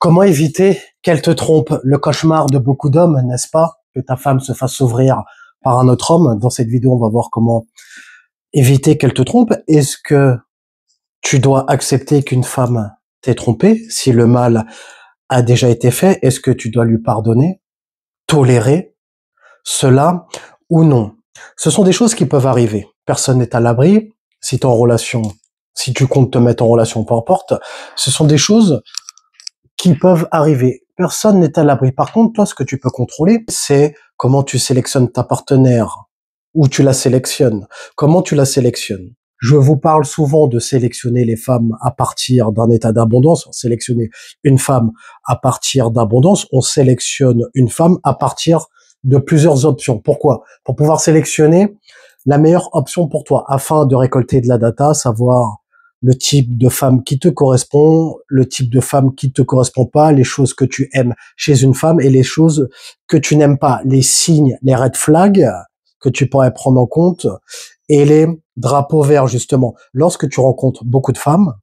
Comment éviter qu'elle te trompe? Le cauchemar de beaucoup d'hommes, n'est-ce pas? Que ta femme se fasse ouvrir par un autre homme. Dans cette vidéo, on va voir comment éviter qu'elle te trompe. Est-ce que tu dois accepter qu'une femme t'ait trompé? Si le mal a déjà été fait, est-ce que tu dois lui pardonner, tolérer cela ou non? Ce sont des choses qui peuvent arriver. Personne n'est à l'abri. Si tu es en relation, si tu comptes te mettre en relation, peu importe, ce sont des choses qui peuvent arriver. Personne n'est à l'abri. Par contre, toi, ce que tu peux contrôler, c'est comment tu sélectionnes ta partenaire, où tu la sélectionnes, comment tu la sélectionnes. Je vous parle souvent de sélectionner les femmes à partir d'un état d'abondance. Sélectionner une femme à partir d'abondance, on sélectionne une femme à partir de plusieurs options. Pourquoi? Pour pouvoir sélectionner la meilleure option pour toi, afin de récolter de la data, savoir le type de femme qui te correspond, le type de femme qui te correspond pas, les choses que tu aimes chez une femme et les choses que tu n'aimes pas, les signes, les red flags que tu pourrais prendre en compte et les drapeaux verts, justement. Lorsque tu rencontres beaucoup de femmes,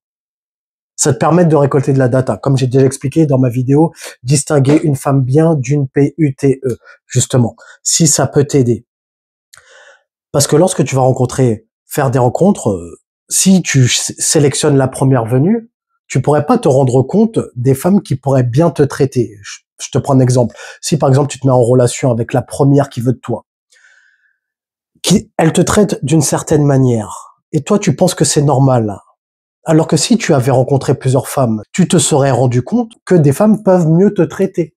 ça te permet de récolter de la data. Comme j'ai déjà expliqué dans ma vidéo, distinguer une femme bien d'une PUTE, justement, si ça peut t'aider. Parce que lorsque tu vas faire des rencontres, si tu sélectionnes la première venue, tu pourrais pas te rendre compte des femmes qui pourraient bien te traiter. Je te prends un exemple. Si par exemple tu te mets en relation avec la première qui veut de toi, elle te traite d'une certaine manière, et toi tu penses que c'est normal. Alors que si tu avais rencontré plusieurs femmes, tu te serais rendu compte que des femmes peuvent mieux te traiter.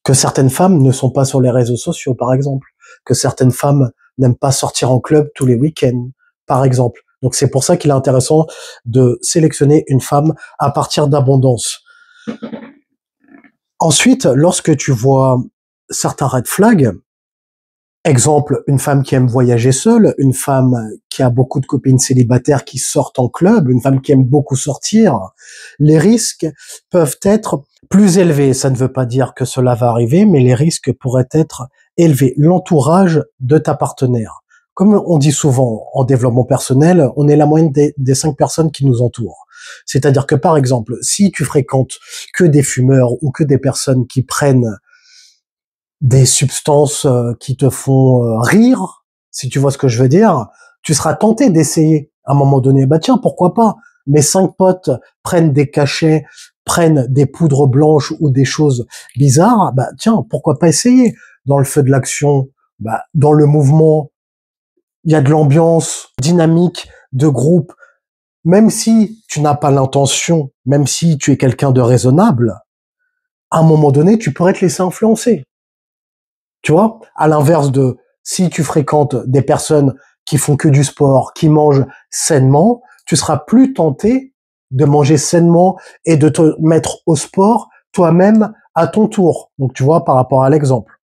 Que certaines femmes ne sont pas sur les réseaux sociaux, par exemple. Que certaines femmes n'aiment pas sortir en club tous les week-ends, par exemple. Donc c'est pour ça qu'il est intéressant de sélectionner une femme à partir d'abondance. Ensuite, lorsque tu vois certains red flags, exemple, une femme qui aime voyager seule, une femme qui a beaucoup de copines célibataires qui sortent en club, une femme qui aime beaucoup sortir, les risques peuvent être plus élevés. Ça ne veut pas dire que cela va arriver, mais les risques pourraient être élevés. L'entourage de ta partenaire. Comme on dit souvent en développement personnel, on est la moyenne des 5 personnes qui nous entourent. C'est-à-dire que par exemple, si tu fréquentes que des fumeurs ou que des personnes qui prennent des substances qui te font rire, si tu vois ce que je veux dire, tu seras tenté d'essayer à un moment donné. Bah tiens, pourquoi pas? Mes 5 potes prennent des cachets, prennent des poudres blanches ou des choses bizarres, bah tiens, pourquoi pas essayer? Dans le feu de l'action, bah dans le mouvement, il y a de l'ambiance dynamique de groupe. Même si tu n'as pas l'intention, même si tu es quelqu'un de raisonnable, à un moment donné, tu pourrais te laisser influencer. Tu vois, à l'inverse de si tu fréquentes des personnes qui font que du sport, qui mangent sainement, tu seras plus tenté de manger sainement et de te mettre au sport toi-même à ton tour. Donc tu vois, par rapport à l'exemple,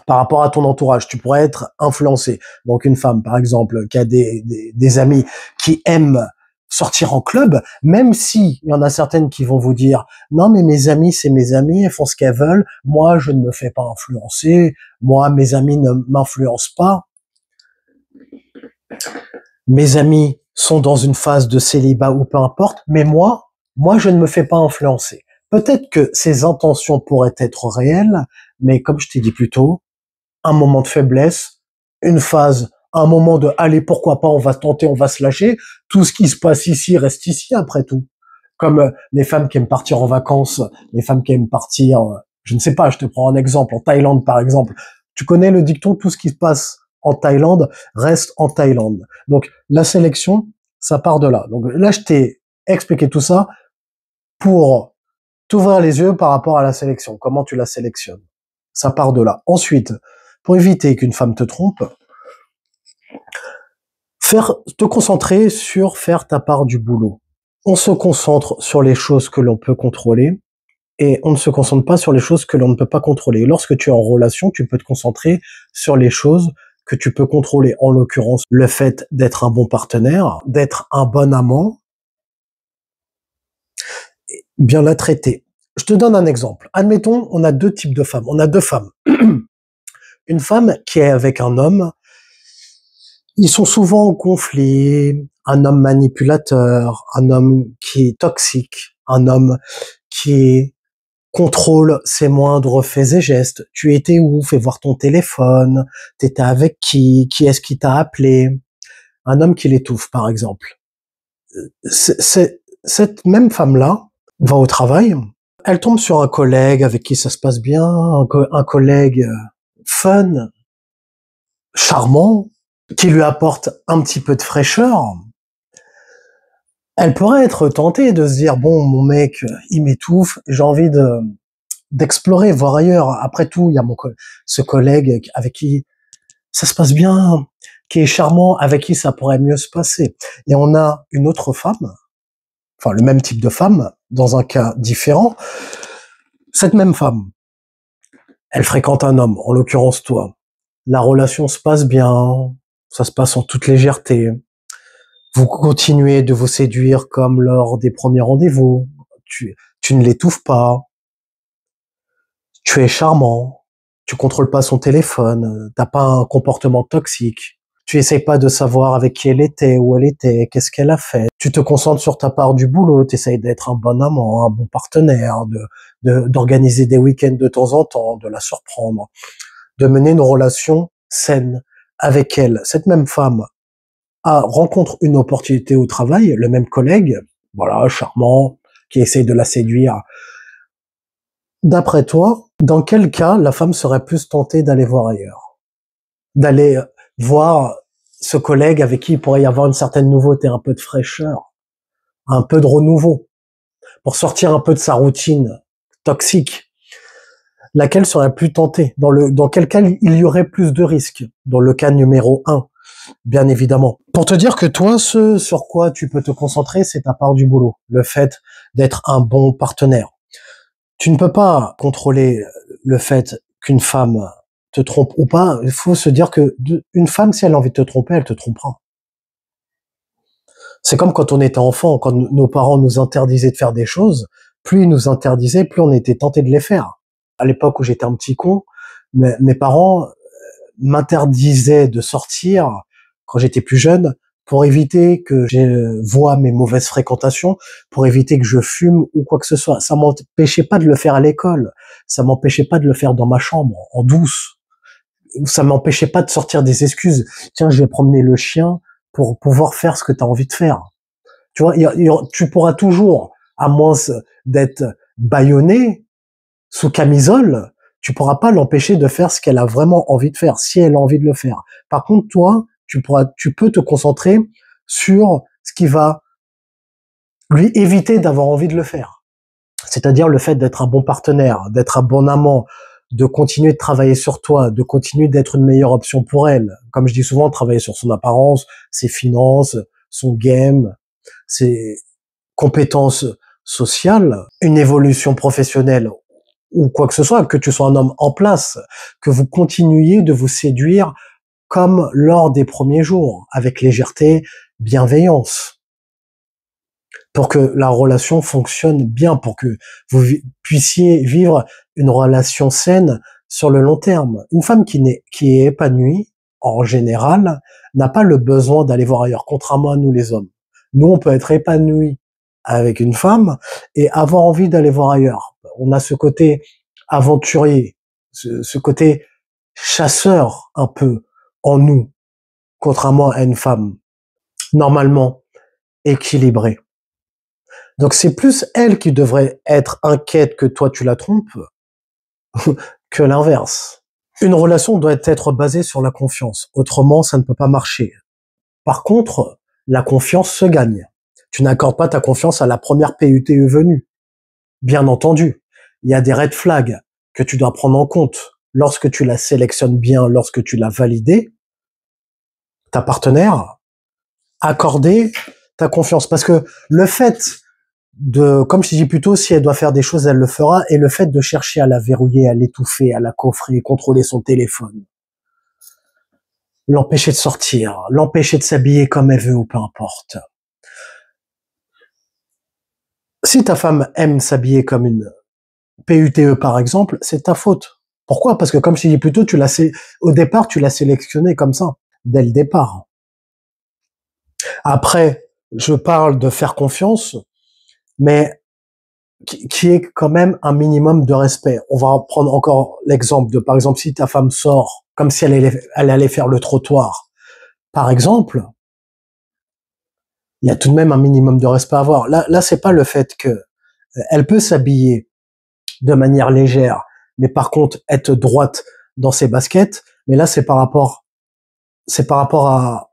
par rapport à ton entourage, tu pourrais être influencé. Donc une femme, par exemple, qui a des amis qui aiment sortir en club, même si il y en a certaines qui vont vous dire non mais mes amis c'est mes amis, elles font ce qu'elles veulent, moi je ne me fais pas influencer, moi mes amis ne m'influencent pas, mes amis sont dans une phase de célibat ou peu importe, mais moi je ne me fais pas influencer. Peut-être que ces intentions pourraient être réelles, mais comme je t'ai dit plus tôt, un moment de faiblesse, une phase, un moment de allez pourquoi pas, on va tenter, on va se lâcher. Tout ce qui se passe ici reste ici après tout. Comme les femmes qui aiment partir en vacances, les femmes qui aiment partir, je ne sais pas, je te prends un exemple, en Thaïlande par exemple. Tu connais le dicton, tout ce qui se passe en Thaïlande reste en Thaïlande. Donc la sélection, ça part de là. Donc là, je t'ai expliqué tout ça pour t'ouvrir les yeux par rapport à la sélection, comment tu la sélectionnes. Ça part de là. Ensuite, pour éviter qu'une femme te trompe, te concentrer sur faire ta part du boulot. On se concentre sur les choses que l'on peut contrôler et on ne se concentre pas sur les choses que l'on ne peut pas contrôler. Lorsque tu es en relation, tu peux te concentrer sur les choses que tu peux contrôler. En l'occurrence, le fait d'être un bon partenaire, d'être un bon amant, bien la traiter. Je te donne un exemple. Admettons, on a 2 types de femmes. On a 2 femmes. Une femme qui est avec un homme, ils sont souvent en conflit, un homme manipulateur, un homme qui est toxique, un homme qui contrôle ses moindres faits et gestes. Tu étais où? Fais voir ton téléphone. T'étais avec qui? Qui est-ce qui t'a appelé? Un homme qui l'étouffe, par exemple. Cette même femme-là va au travail. Elle tombe sur un collègue avec qui ça se passe bien, un collègue fun, charmant, qui lui apporte un petit peu de fraîcheur. Elle pourrait être tentée de se dire, bon, mon mec, il m'étouffe, j'ai envie d'explorer, voir ailleurs. Après tout, il y a ce collègue avec qui ça se passe bien, qui est charmant, avec qui ça pourrait mieux se passer. Et on a une autre femme, enfin le même type de femme, dans un cas différent. Cette même femme, elle fréquente un homme, en l'occurrence toi. La relation se passe bien, ça se passe en toute légèreté. Vous continuez de vous séduire comme lors des premiers rendez-vous. Tu ne l'étouffes pas. Tu es charmant. Tu contrôles pas son téléphone. T'as pas un comportement toxique. Tu essayes pas de savoir avec qui elle était, où elle était, qu'est-ce qu'elle a fait. Tu te concentres sur ta part du boulot. Tu essayes d'être un bon amant, un bon partenaire, d'organiser des week-ends de temps en temps, de la surprendre, de mener une relation saine avec elle. Cette même femme rencontre une opportunité au travail, le même collègue, voilà, charmant, qui essaye de la séduire. D'après toi, dans quel cas la femme serait plus tentée d'aller voir ailleurs? D'aller voir ce collègue avec qui il pourrait y avoir une certaine nouveauté, un peu de fraîcheur, un peu de renouveau, pour sortir un peu de sa routine toxique. Laquelle serait plus tentée? Dans quel cas il y aurait plus de risques? Dans le cas numéro 1, bien évidemment. Pour te dire que toi, ce sur quoi tu peux te concentrer, c'est ta part du boulot. Le fait d'être un bon partenaire. Tu ne peux pas contrôler le fait qu'une femme te trompe ou pas. Il faut se dire que une femme, si elle a envie de te tromper, elle te trompera. C'est comme quand on était enfant, quand nos parents nous interdisaient de faire des choses, plus ils nous interdisaient, plus on était tenté de les faire. À l'époque où j'étais un petit con, mes parents m'interdisaient de sortir quand j'étais plus jeune pour éviter que je voie mes mauvaises fréquentations, pour éviter que je fume ou quoi que ce soit. Ça m'empêchait pas de le faire à l'école, ça m'empêchait pas de le faire dans ma chambre, en douce. Ça m'empêchait pas de sortir des excuses. Tiens, je vais promener le chien pour pouvoir faire ce que tu as envie de faire. Tu vois, tu pourras toujours, à moins d'être bâillonné sous camisole, tu pourras pas l'empêcher de faire ce qu'elle a vraiment envie de faire, si elle a envie de le faire. Par contre, toi, tu peux te concentrer sur ce qui va lui éviter d'avoir envie de le faire. C'est-à-dire le fait d'être un bon partenaire, d'être un bon amant, de continuer de travailler sur toi, de continuer d'être une meilleure option pour elle. Comme je dis souvent, travailler sur son apparence, ses finances, son game, ses compétences sociales, une évolution professionnelle ou quoi que ce soit, que tu sois un homme en place, que vous continuiez de vous séduire comme lors des premiers jours, avec légèreté, bienveillance, pour que la relation fonctionne bien, pour que vous puissiez vivre une relation saine sur le long terme. Une femme qui est épanouie, en général, n'a pas le besoin d'aller voir ailleurs, contrairement à nous les hommes. Nous, on peut être épanoui avec une femme et avoir envie d'aller voir ailleurs. On a ce côté aventurier, ce côté chasseur un peu en nous, contrairement à une femme normalement équilibrée. Donc c'est plus elle qui devrait être inquiète que toi tu la trompes que l'inverse. Une relation doit être basée sur la confiance, autrement ça ne peut pas marcher. Par contre, la confiance se gagne. Tu n'accordes pas ta confiance à la première PUTE venue. Bien entendu, il y a des red flags que tu dois prendre en compte. Lorsque tu la sélectionnes bien, lorsque tu l'as validée, ta partenaire, accorder ta confiance. Parce que le fait comme je dis plutôt, si elle doit faire des choses, elle le fera, et le fait de chercher à la verrouiller, à l'étouffer, à la coffrer, contrôler son téléphone, l'empêcher de sortir, l'empêcher de s'habiller comme elle veut ou peu importe. Si ta femme aime s'habiller comme une PUTE par exemple, c'est ta faute. Pourquoi? Parce que comme je dis plutôt, au départ, tu l'as sélectionné comme ça, dès le départ. Après, je parle de faire confiance, mais qui est quand même un minimum de respect. On va prendre encore l'exemple de, par exemple, si ta femme sort comme si elle allait faire le trottoir, par exemple, il y a tout de même un minimum de respect à avoir. Là, c'est pas le fait que elle peut s'habiller de manière légère, mais par contre être droite dans ses baskets. Mais là, c'est par rapport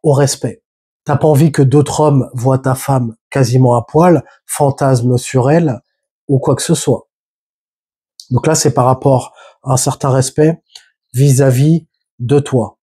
au respect. T'as pas envie que d'autres hommes voient ta femme quasiment à poil, fantasment sur elle ou quoi que ce soit. Donc là, c'est par rapport à un certain respect vis-à-vis de toi.